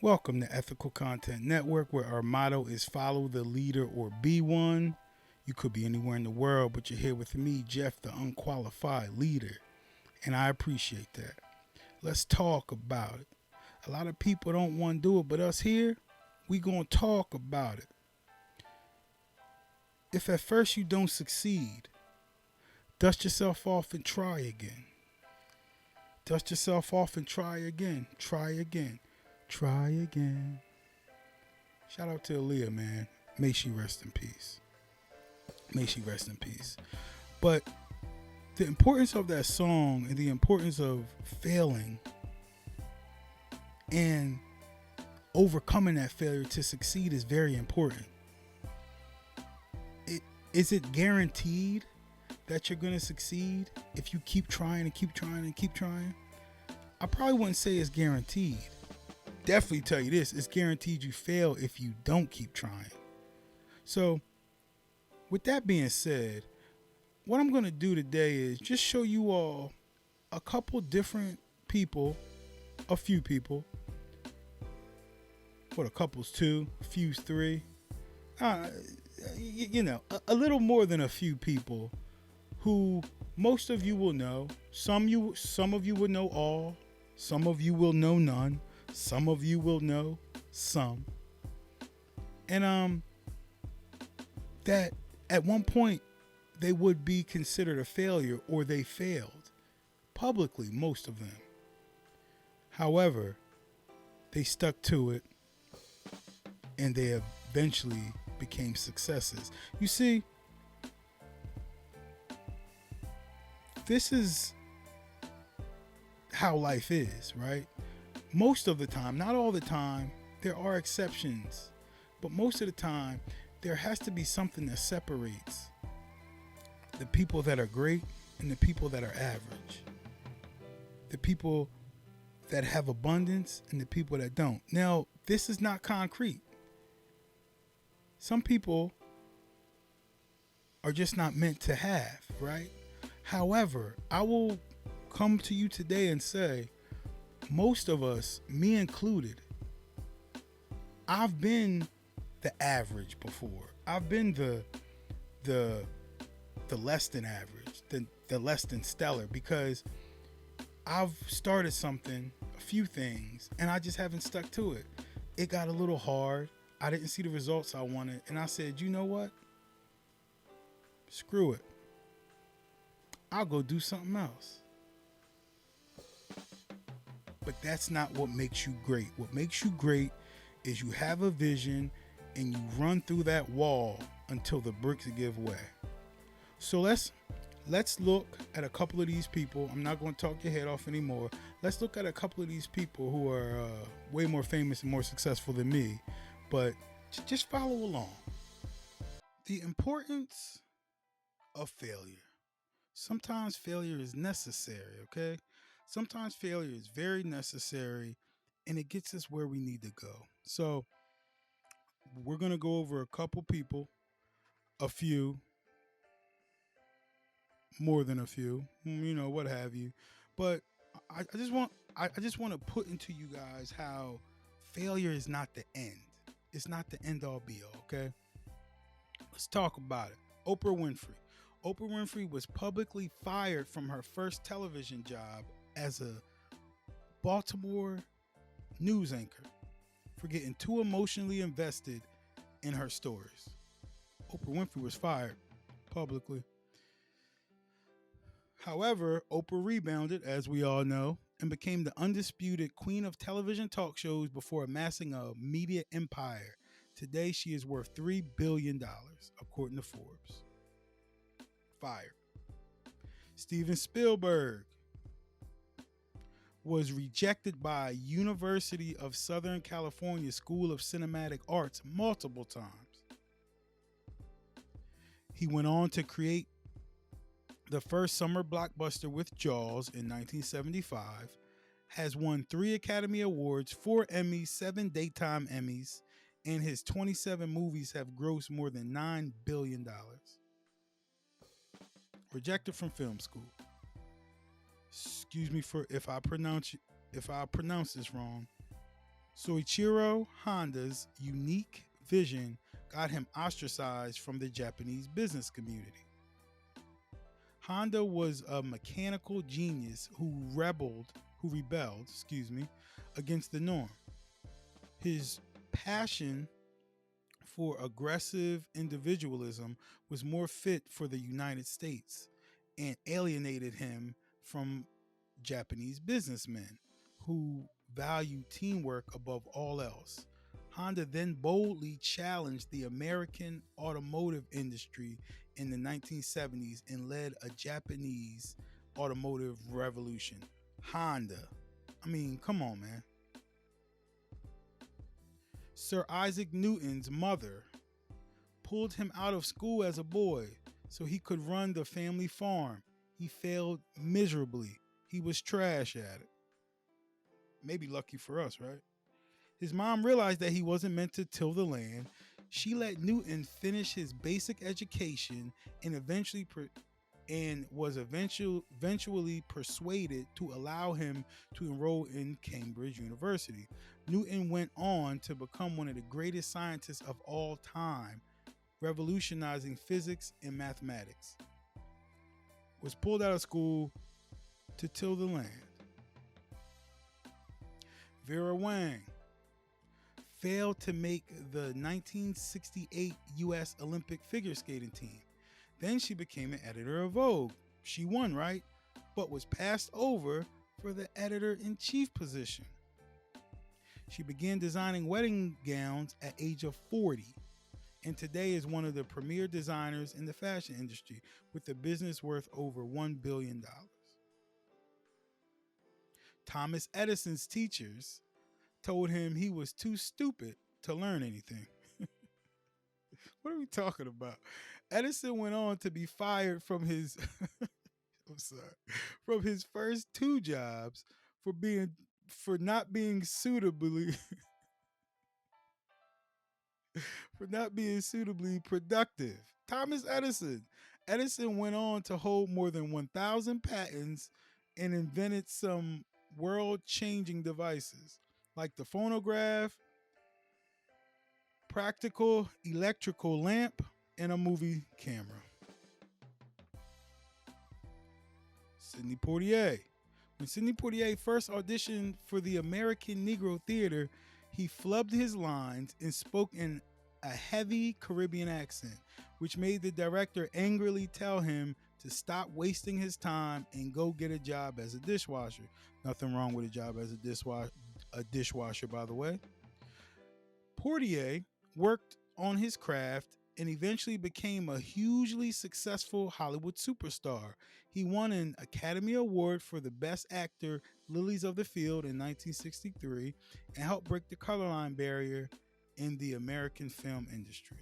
Welcome to Ethical Content Network, where our motto is follow the leader or be one. You could be anywhere in the world, but you're here with me, Jeff, the unqualified leader, and I appreciate that. Let's talk about it. A lot of people don't want to do it, but us here, we gonna talk about it. If at first you don't succeed, dust yourself off and try again. Dust yourself off and try again. Try again. Try again. Shout out to Aaliyah, man. May she rest in peace. May she rest in peace. But the importance of that song and the importance of failing and overcoming that failure to succeed is very important. Is it guaranteed that you're going to succeed if you keep trying and keep trying and keep trying? I probably wouldn't say it's guaranteed. Definitely tell you this, it's guaranteed you fail if you don't keep trying. So, with that being said, what I'm going to do today is just show you all a couple different people, a few people. What, a couple's two, a few's three? A little more than a few people who most of you will know. Some of you will know all. Some of you will know none. Some of you will know some. And that at one point they would be considered a failure or they failed publicly, most of them. However, they stuck to it and they eventually became successes. You see, this is how life is, right? Most of the time, not all the time, there are exceptions, but most of the time, there has to be something that separates the people that are great and the people that are average. The people that have abundance and the people that don't. Now, this is not concrete. Some people are just not meant to have, right? However, I will come to you today and say, most of us, me included, I've been the average before. I've been the less than average, the less than stellar, because I've started something, a few things, and I just haven't stuck to it. It got a little hard. I didn't see the results I wanted, and I said, you know what? Screw it. I'll go do something else. But that's not what makes you great. What makes you great is you have a vision and you run through that wall until the bricks give way. So let's look at a couple of these people. I'm not going to talk your head off anymore. Let's look at a couple of these people who are way more famous and more successful than me. But just follow along. The importance of failure. Sometimes failure is necessary, okay? Sometimes failure is very necessary and it gets us where we need to go. So, we're going to go over a couple people, a few, more than a few, what have you. But I just want to put into you guys how failure is not the end. It's not the end all be all, okay? Let's talk about it. Oprah Winfrey. Oprah Winfrey was publicly fired from her first television job as a Baltimore news anchor for getting too emotionally invested in her stories. Oprah Winfrey was fired publicly. However, Oprah rebounded, as we all know, and became the undisputed queen of television talk shows before amassing a media empire. Today, she is worth $3 billion, according to Forbes. Fired. Steven Spielberg was rejected by University of Southern California School of Cinematic Arts multiple times. He went on to create the first summer blockbuster with Jaws in 1975, has won 3 Academy Awards, 4 Emmys, 7 Daytime Emmys, and his 27 movies have grossed more than $9 billion. Rejected from film school. Excuse me for if I pronounce this wrong. Soichiro Honda's unique vision got him ostracized from the Japanese business community. Honda was a mechanical genius who rebelled, against the norm. His passion for aggressive individualism was more fit for the United States and alienated him from Japanese businessmen who value teamwork above all else. Honda then boldly challenged the American automotive industry in the 1970s and led a Japanese automotive revolution. Honda. I mean, come on, man. Sir Isaac Newton's mother pulled him out of school as a boy so he could run the family farm. He failed miserably. He was trash at it. Maybe lucky for us, right? His mom realized that he wasn't meant to till the land. She let Newton finish his basic education and was eventually persuaded to allow him to enroll in Cambridge University. Newton went on to become one of the greatest scientists of all time, revolutionizing physics and mathematics. Was pulled out of school to till the land. Vera Wang failed to make the 1968 U.S. Olympic figure skating team. Then she became an editor of Vogue. She won, right? But was passed over for the editor-in-chief position. She began designing wedding gowns at age of 40, and today is one of the premier designers in the fashion industry with a business worth over $1 billion. Thomas Edison's teachers told him he was too stupid to learn anything. What are we talking about? Edison went on to be fired from his from his first two jobs for not being suitably productive. Thomas Edison. Edison went on to hold more than 1,000 patents and invented some world-changing devices like the phonograph, practical electrical lamp, and a movie camera. Sidney Poitier. When Sidney Poitier first auditioned for the American Negro Theater, he flubbed his lines and spoke in a heavy Caribbean accent, which made the director angrily tell him to stop wasting his time and go get a job as a dishwasher. Nothing wrong with a job as a dishwasher, by the way. Poitier worked on his craft and eventually became a hugely successful Hollywood superstar. He won an Academy Award for the Best Actor, Lilies of the Field, in 1963, and helped break the color line barrier in the American film industry.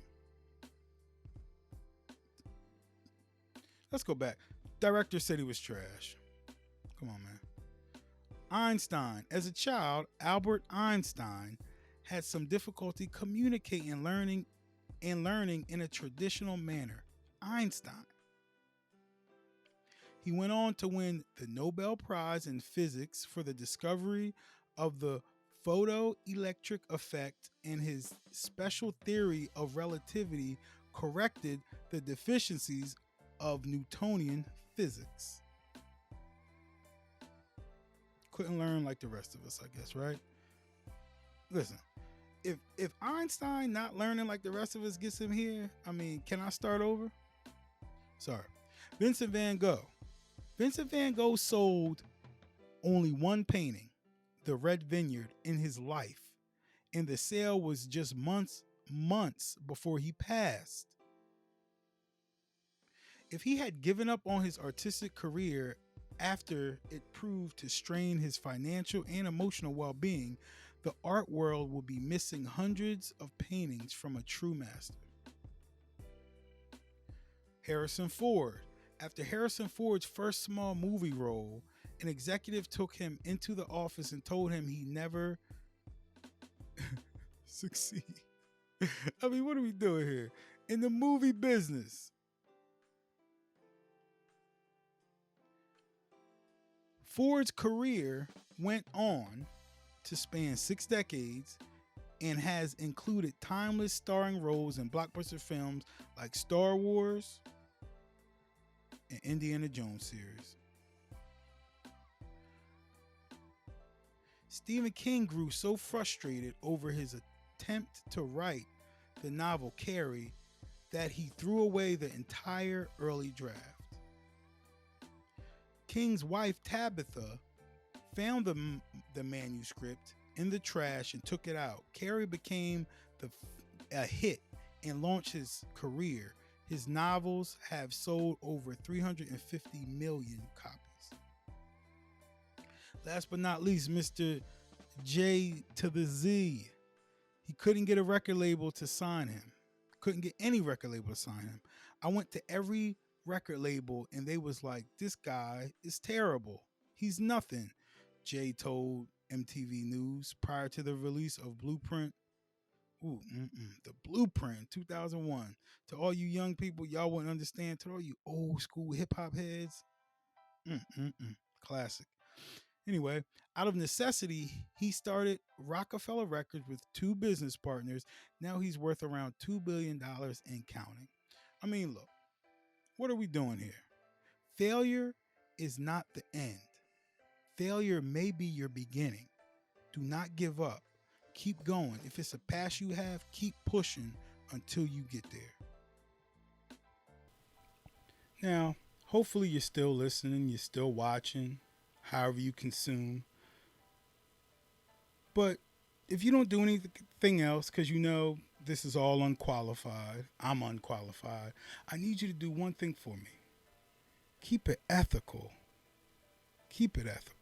Let's go back. Director said he was trash. Come on, man. Einstein. As a child, Albert Einstein had some difficulty communicating and learning in a traditional manner. Einstein. He went on to win the Nobel Prize in Physics for the discovery of the photoelectric effect, and his special theory of relativity corrected the deficiencies of Newtonian physics. Couldn't learn like the rest of us, I guess, right? Listen, if Einstein not learning like the rest of us gets him here, I mean, can I start over? Sorry. Vincent van Gogh. Vincent van Gogh sold only one painting, The Red Vineyard, in his life, and the sale was just months before he passed. If he had given up on his artistic career after it proved to strain his financial and emotional well-being, the art world would be missing hundreds of paintings from a true master. Harrison Ford. After Harrison Ford's first small movie role, an executive took him into the office and told him he never succeed. I mean, what are we doing here? In the movie business, Ford's career went on to span 6 decades and has included timeless starring roles in blockbuster films like Star Wars and Indiana Jones series. Stephen King grew so frustrated over his attempt to write the novel Carrie that he threw away the entire early draft. King's wife Tabitha found the manuscript in the trash and took it out. Carrie became a hit and launched his career. His novels have sold over 350 million copies. Last but not least, Mr. J to the Z. He couldn't get a record label to sign him. Couldn't get any record label to sign him. I went to every record label and they was like, this guy is terrible. He's nothing. Jay told MTV News prior to the release of Blueprint. The Blueprint 2001. To all you young people, y'all wouldn't understand. To all you old school hip hop heads, classic. Anyway, out of necessity, he started Rockefeller Records with 2 business partners. Now he's worth around $2 billion and counting. I mean, look, what are we doing here? Failure is not the end. Failure may be your beginning. Do not give up. Keep going. If it's a pass you have, keep pushing until you get there. Now, hopefully you're still listening, you're still watching, however you consume. But if you don't do anything else, because you know this is all unqualified, I'm unqualified, I need you to do one thing for me. Keep it ethical. Keep it ethical.